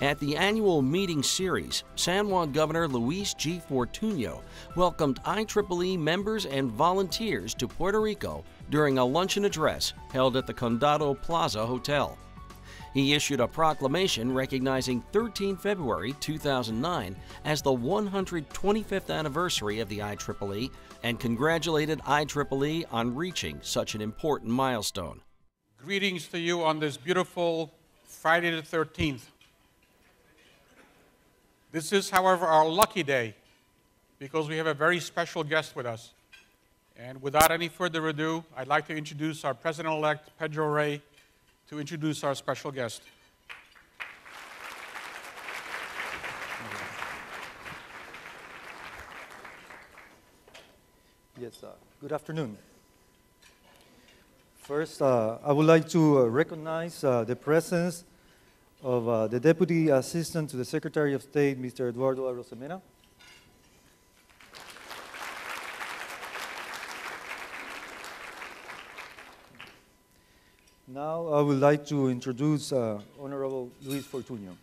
At the annual meeting series, San Juan Governor Luis G. Fortuno welcomed IEEE members and volunteers to Puerto Rico during a luncheon address held at the Condado Plaza Hotel. He issued a proclamation recognizing 13 February 2009 as the 125th anniversary of the IEEE and congratulated IEEE on reaching such an important milestone. Greetings to you on this beautiful Friday the 13th. This is, however, our lucky day because we have a very special guest with us. And without any further ado, I'd like to introduce our President-elect, Pedro Rey, to introduce our special guest. Yes, good afternoon. First, I would like to recognize the presence of the Deputy Assistant to the Secretary of State, Mr. Eduardo Arosemena. Now I would like to introduce Honorable Luis Fortuno.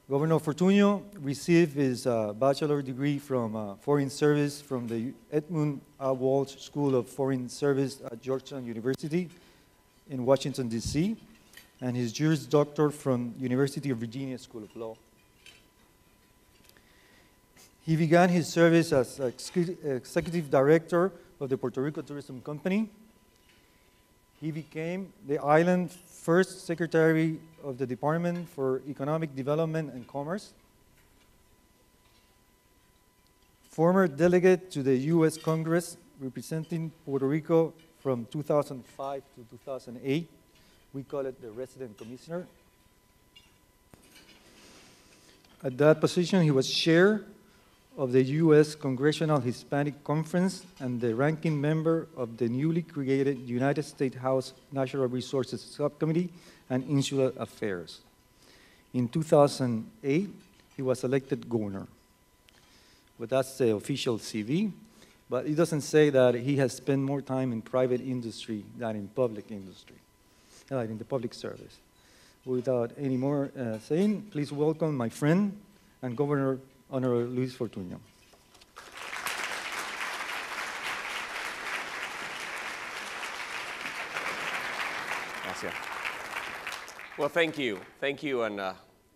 Governor Fortuno received his bachelor degree from Foreign Service from the Edmund A. Walsh School of Foreign Service at Georgetown University in Washington, D.C., and his Juris Doctor from University of Virginia School of Law. He began his service as Executive Director of the Puerto Rico Tourism Company. He became the island's first Secretary of the Department for Economic Development and Commerce, former delegate to the U.S. Congress representing Puerto Rico from 2005 to 2008. We call it the resident commissioner. At that position, he was chair of the U.S. Congressional Hispanic Conference and the ranking member of the newly created United States House Natural Resources Subcommittee and Insular Affairs. In 2008, he was elected governor. But that's the official CV. But it doesn't say that he has spent more time in private industry than in public industry, in the public service. Without any more saying, please welcome my friend and Governor Honorable Luis Fortuno. Gracias. Well, thank you. Thank you, and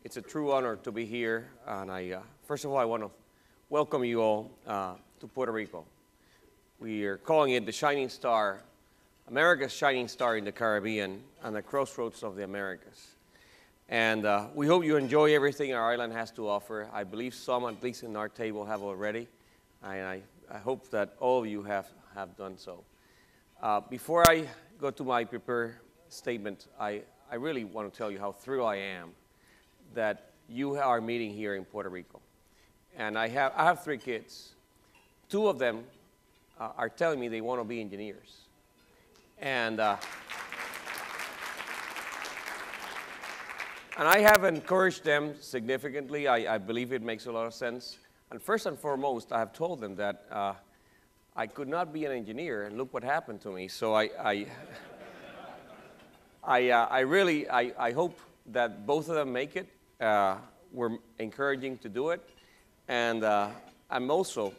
it's a true honor to be here. And first of all, I want to welcome you all to Puerto Rico. We are calling it the Shining Star, America's shining star in the Caribbean and the crossroads of the Americas. And we hope you enjoy everything our island has to offer. I believe some, at least in our table, have already. And I hope that all of you have done so. Before I go to my prepared statement, I really want to tell you how thrilled I am that you are meeting here in Puerto Rico. And I have 3 kids. 2 of them are telling me they want to be engineers. And I have encouraged them significantly. I believe it makes a lot of sense. And first and foremost, I have told them that I could not be an engineer, and look what happened to me. So I really hope that both of them make it. We're encouraging to do it. And I'm also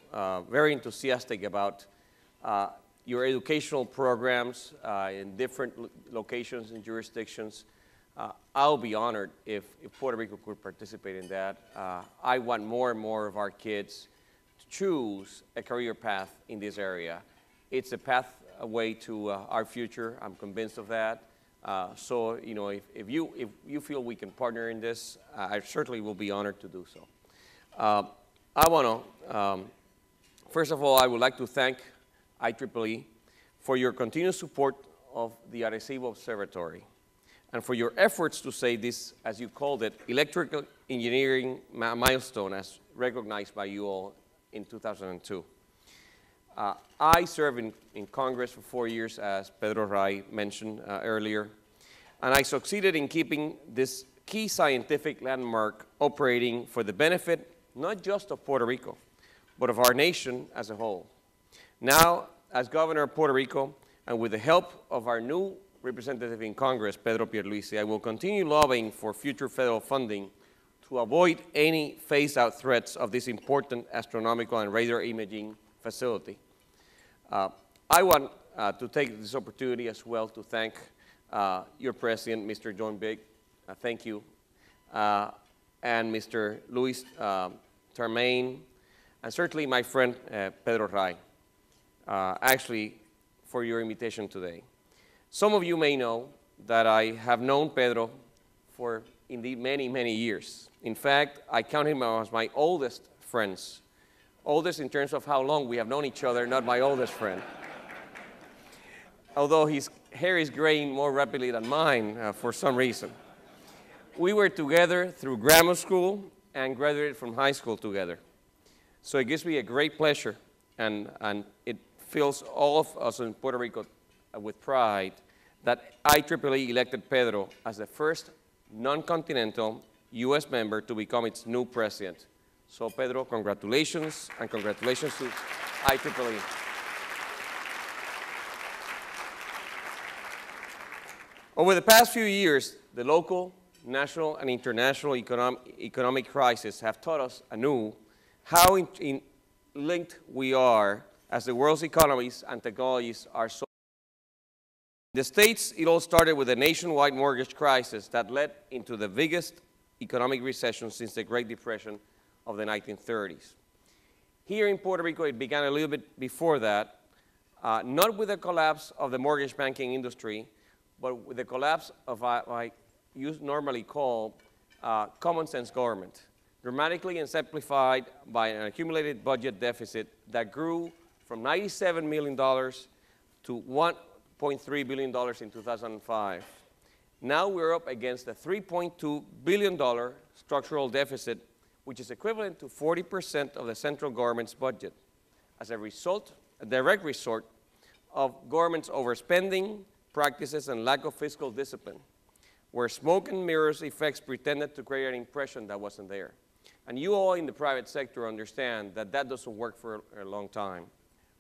very enthusiastic about your educational programs in different locations and jurisdictions. I'll be honored if Puerto Rico could participate in that. I want more and more of our kids to choose a career path in this area. It's a pathway to our future. I'm convinced of that. So, you know, if you feel we can partner in this, I certainly will be honored to do so. I want to, first of all, I would like to thank IEEE for your continued support of the Arecibo Observatory and for your efforts to say this, as you called it, electrical engineering milestone as recognized by you all in 2002. I served in Congress for 4 years, as Pedro Rey mentioned earlier, and I succeeded in keeping this key scientific landmark operating for the benefit not just of Puerto Rico, but of our nation as a whole. Now, as governor of Puerto Rico, and with the help of our new representative in Congress, Pedro Pierluisi, I will continue lobbying for future federal funding to avoid any phase-out threats of this important astronomical and radar imaging facility. I want to take this opportunity as well to thank your president, Mr. John Bigg. Thank you. And Mr. Luis Termain, and certainly my friend Pedro Ray, actually, for your invitation today. Some of you may know that I have known Pedro for indeed many, many years. In fact, I count him as my oldest friends. Oldest in terms of how long we have known each other, not my oldest friend. Although his hair is graying more rapidly than mine for some reason. We were together through grammar school and graduated from high school together. So it gives me a great pleasure, and it fills all of us in Puerto Rico with pride that IEEE elected Pedro as the first non-continental U.S. member to become its new president. So Pedro, congratulations, and congratulations to IEEE. Over the past few years, the local, national, and international economic crises have taught us anew how linked we are as the world's economies and technologies are so. In the States, it all started with a nationwide mortgage crisis that led into the biggest economic recession since the Great Depression of the 1930s. Here in Puerto Rico, it began a little bit before that, not with the collapse of the mortgage banking industry, but with the collapse of what I normally call common sense government, dramatically exemplified by an accumulated budget deficit that grew from $97 million to $1.3 billion in 2005. Now we're up against a $3.2 billion structural deficit, which is equivalent to 40% of the central government's budget, as a result, a direct result of government's overspending practices and lack of fiscal discipline, where smoke and mirrors effects pretended to create an impression that wasn't there. And you all in the private sector understand that that doesn't work for a long time.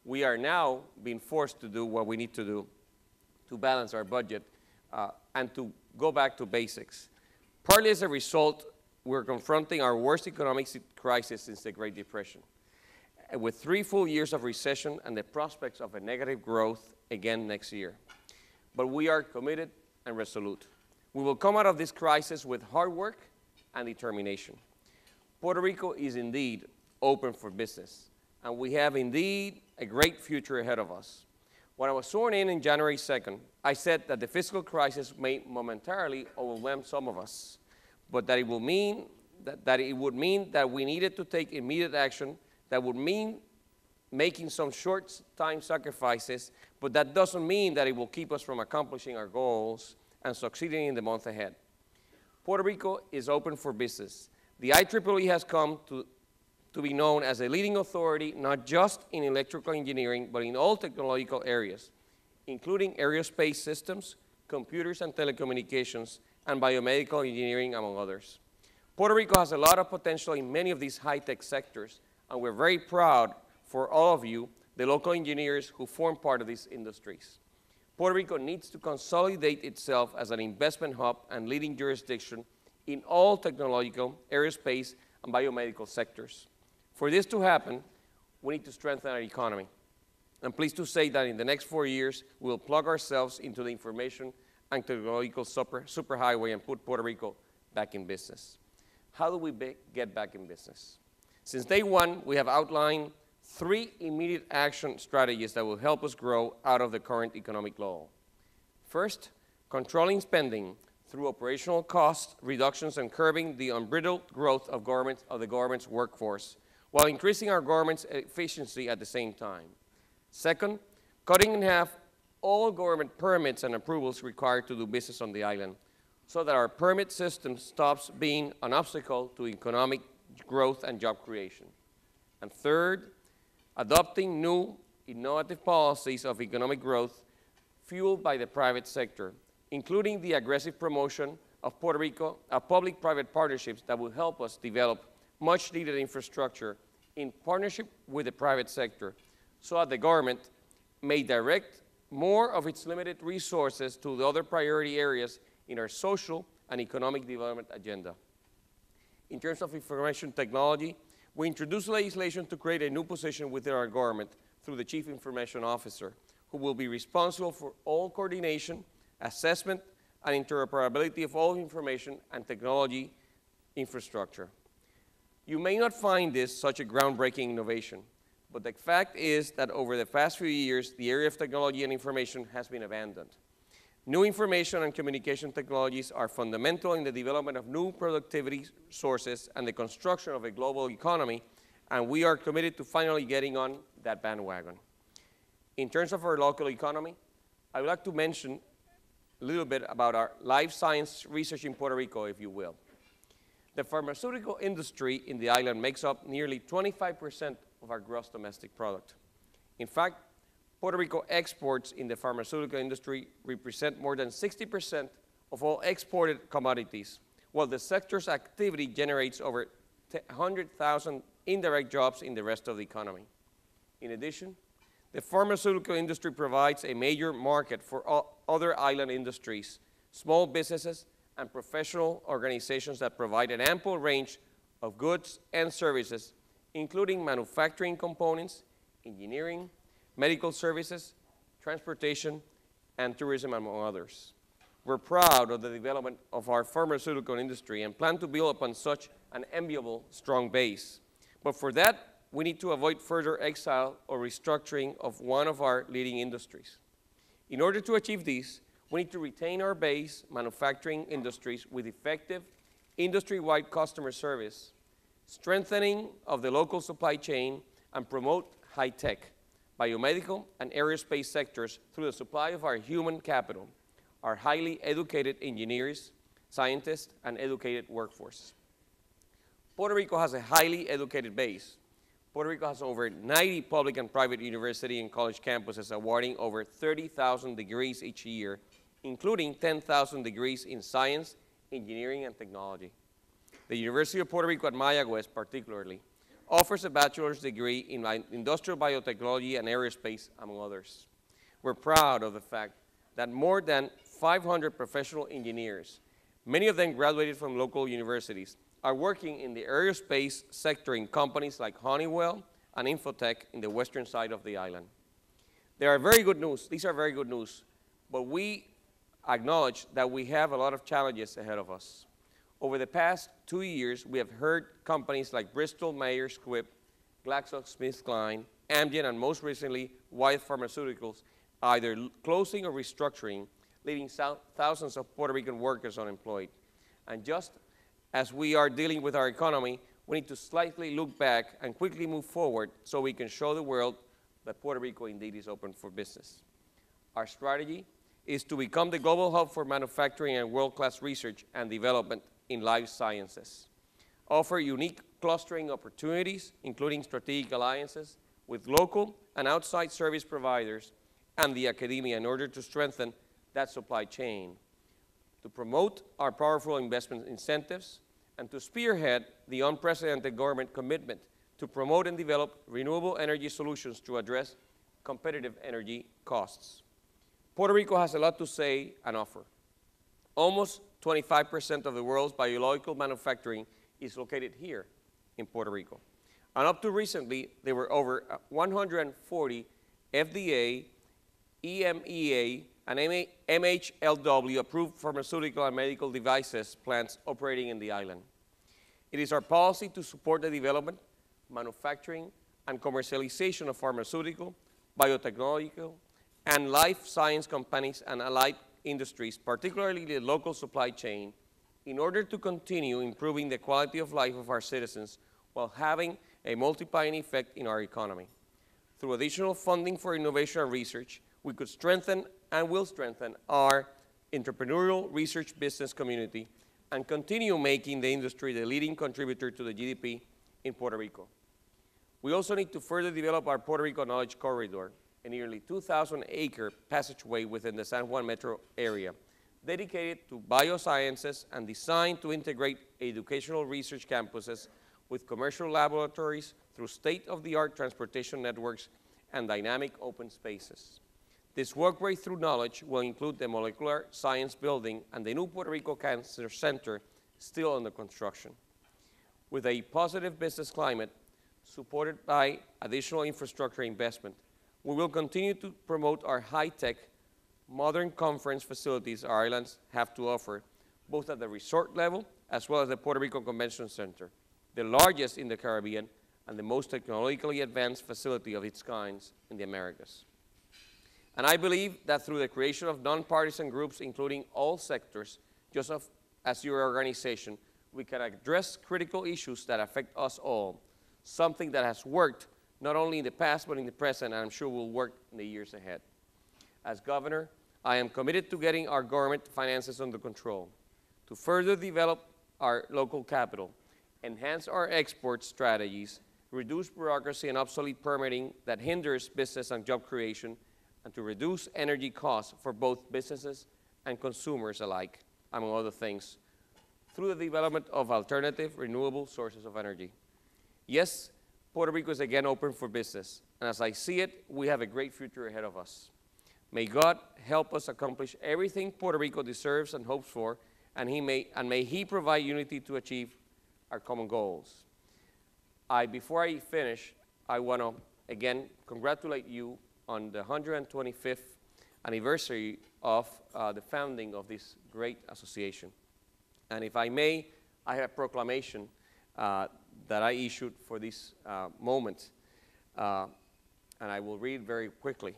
We are now being forced to do what we need to do to balance our budget and to go back to basics. Partly as a result, we're confronting our worst economic crisis since the Great Depression, with 3 full years of recession and the prospects of a negative growth again next year. But we are committed and resolute. We will come out of this crisis with hard work and determination. Puerto Rico is indeed open for business, and we have indeed a great future ahead of us. When I was sworn in January 2nd, I said that the fiscal crisis may momentarily overwhelm some of us, but that it would mean that we needed to take immediate action, that would mean making some short-time sacrifices, but that doesn't mean that it will keep us from accomplishing our goals and succeeding in the month ahead. Puerto Rico is open for business. The IEEE has come to be known as a leading authority, not just in electrical engineering, but in all technological areas, including aerospace systems, computers and telecommunications, and biomedical engineering, among others. Puerto Rico has a lot of potential in many of these high-tech sectors, and we're very proud for all of you, the local engineers who form part of these industries. Puerto Rico needs to consolidate itself as an investment hub and leading jurisdiction in all technological, aerospace, and biomedical sectors. For this to happen, we need to strengthen our economy. I'm pleased to say that in the next 4 years, we'll plug ourselves into the information and technological superhighway and put Puerto Rico back in business. How do we get back in business? Since day one, we have outlined 3 immediate action strategies that will help us grow out of the current economic lull. First, controlling spending through operational cost reductions and curbing the unbridled growth of the government's workforce, while increasing our government's efficiency at the same time. Second, cutting in half all government permits and approvals required to do business on the island, so that our permit system stops being an obstacle to economic growth and job creation. And third, adopting new, innovative policies of economic growth fueled by the private sector, including the aggressive promotion of Puerto Rico, public-private partnerships that will help us develop much-needed infrastructure in partnership with the private sector, so that the government may direct more of its limited resources to the other priority areas in our social and economic development agenda. In terms of information technology, we introduced legislation to create a new position within our government through the Chief Information Officer, who will be responsible for all coordination, assessment, and interoperability of all information and technology infrastructure. You may not find this such a groundbreaking innovation, but the fact is that over the past few years, the area of technology and information has been abandoned. New information and communication technologies are fundamental in the development of new productivity sources and the construction of a global economy, and we are committed to finally getting on that bandwagon. In terms of our local economy, I would like to mention a little bit about our life science research in Puerto Rico, if you will. The pharmaceutical industry in the island makes up nearly 25% of our gross domestic product. In fact, Puerto Rico exports in the pharmaceutical industry represent more than 60% of all exported commodities, while the sector's activity generates over 100,000 indirect jobs in the rest of the economy. In addition, the pharmaceutical industry provides a major market for other island industries, small businesses, and professional organizations that provide an ample range of goods and services, including manufacturing components, engineering, medical services, transportation, and tourism, among others. We're proud of the development of our pharmaceutical industry and plan to build upon such an enviable, strong base. But for that, we need to avoid further exile or restructuring of one of our leading industries. In order to achieve this, we need to retain our base manufacturing industries with effective industry-wide customer service, strengthening of the local supply chain, and promote high-tech, biomedical, and aerospace sectors through the supply of our human capital, our highly educated engineers, scientists, and educated workforce. Puerto Rico has a highly educated base. Puerto Rico has over 90 public and private university and college campuses awarding over 30,000 degrees each year, including 10,000 degrees in science, engineering, and technology. The University of Puerto Rico at Mayagüez, particularly, offers a bachelor's degree in industrial biotechnology and aerospace, among others. We're proud of the fact that more than 500 professional engineers, many of them graduated from local universities, are working in the aerospace sector in companies like Honeywell and Infotech in the western side of the island. They are very good news. These are very good news, but we acknowledge that we have a lot of challenges ahead of us. Over the past 2 years, we have heard companies like Bristol Myers Squibb, GlaxoSmithKline, Amgen, and most recently, Wyeth Pharmaceuticals, either closing or restructuring, leaving thousands of Puerto Rican workers unemployed. And just as we are dealing with our economy, we need to slightly look back and quickly move forward so we can show the world that Puerto Rico indeed is open for business. Our strategy is to become the global hub for manufacturing and world-class research and development in life sciences, offer unique clustering opportunities, including strategic alliances with local and outside service providers and the academia in order to strengthen that supply chain, to promote our powerful investment incentives, and to spearhead the unprecedented government commitment to promote and develop renewable energy solutions to address competitive energy costs. Puerto Rico has a lot to say and offer. Almost 25% of the world's biological manufacturing is located here in Puerto Rico. And up to recently, there were over 140 FDA, EMEA, and MHLW approved pharmaceutical and medical devices plants operating in the island. It is our policy to support the development, manufacturing, and commercialization of pharmaceutical, biotechnological, and life science companies and allied industries, particularly the local supply chain, in order to continue improving the quality of life of our citizens while having a multiplying effect in our economy. Through additional funding for innovation and research, we could strengthen and will strengthen our entrepreneurial research business community and continue making the industry the leading contributor to the GDP in Puerto Rico. We also need to further develop our Puerto Rico Knowledge Corridor, a nearly 2,000-acre passageway within the San Juan metro area, dedicated to biosciences and designed to integrate educational research campuses with commercial laboratories through state-of-the-art transportation networks and dynamic open spaces. This walkway through knowledge will include the Molecular Science Building and the new Puerto Rico Cancer Center, still under construction. With a positive business climate, supported by additional infrastructure investment, we will continue to promote our high-tech, modern conference facilities our islands have to offer, both at the resort level as well as the Puerto Rico Convention Center, the largest in the Caribbean and the most technologically advanced facility of its kind in the Americas. And I believe that through the creation of nonpartisan groups, including all sectors, just as your organization, we can address critical issues that affect us all, something that has worked not only in the past but in the present, and I'm sure will work in the years ahead. As governor, I am committed to getting our government finances under control, to further develop our local capital, enhance our export strategies, reduce bureaucracy and obsolete permitting that hinders business and job creation, and to reduce energy costs for both businesses and consumers alike, among other things, through the development of alternative renewable sources of energy. Yes, Puerto Rico is again open for business, and as I see it, we have a great future ahead of us. May God help us accomplish everything Puerto Rico deserves and hopes for, and may He provide unity to achieve our common goals. Before I finish, I want to again congratulate you on the 125th anniversary of the founding of this great association. And if I may, I have a proclamation that I issued for this moment, and I will read very quickly.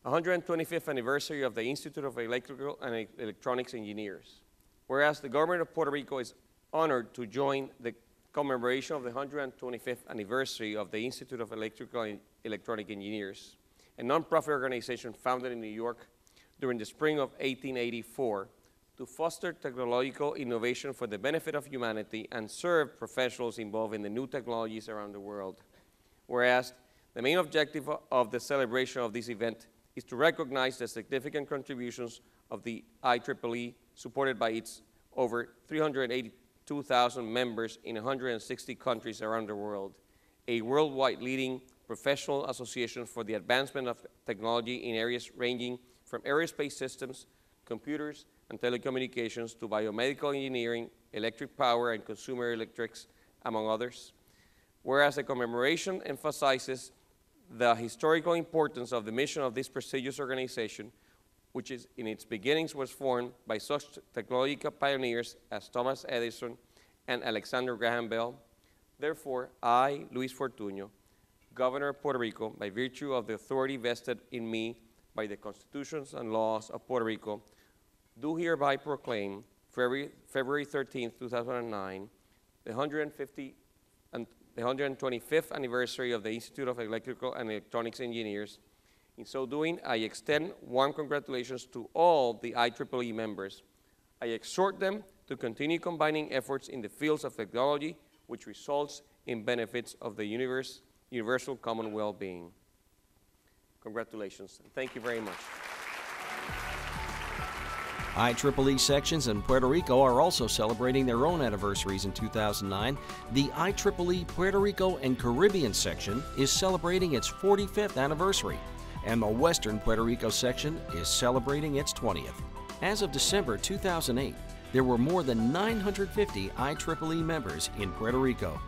125th anniversary of the Institute of Electrical and Electronics Engineers. Whereas the government of Puerto Rico is honored to join the commemoration of the 125th anniversary of the Institute of Electrical and Electronic Engineers, a nonprofit organization founded in New York during the spring of 1884 to foster technological innovation for the benefit of humanity and serve professionals involved in the new technologies around the world. Whereas the main objective of the celebration of this event is to recognize the significant contributions of the IEEE, supported by its over 382,000 members in 160 countries around the world, a worldwide leading professional association for the advancement of technology in areas ranging from aerospace systems, computers, and telecommunications to biomedical engineering, electric power, and consumer electrics, among others. Whereas the commemoration emphasizes the historical importance of the mission of this prestigious organization, which is in its beginnings was formed by such technological pioneers as Thomas Edison and Alexander Graham Bell. Therefore, I, Luis Fortuño, Governor of Puerto Rico, by virtue of the authority vested in me by the constitutions and laws of Puerto Rico, do hereby proclaim February 13, 2009, the 125th anniversary of the Institute of Electrical and Electronics Engineers. In so doing, I extend warm congratulations to all the IEEE members. I exhort them to continue combining efforts in the fields of technology, which results in benefits of the universal common well-being. Congratulations, and thank you very much. IEEE sections in Puerto Rico are also celebrating their own anniversaries in 2009. The IEEE Puerto Rico and Caribbean section is celebrating its 45th anniversary, and the Western Puerto Rico section is celebrating its 20th. As of December 2008, there were more than 950 IEEE members in Puerto Rico.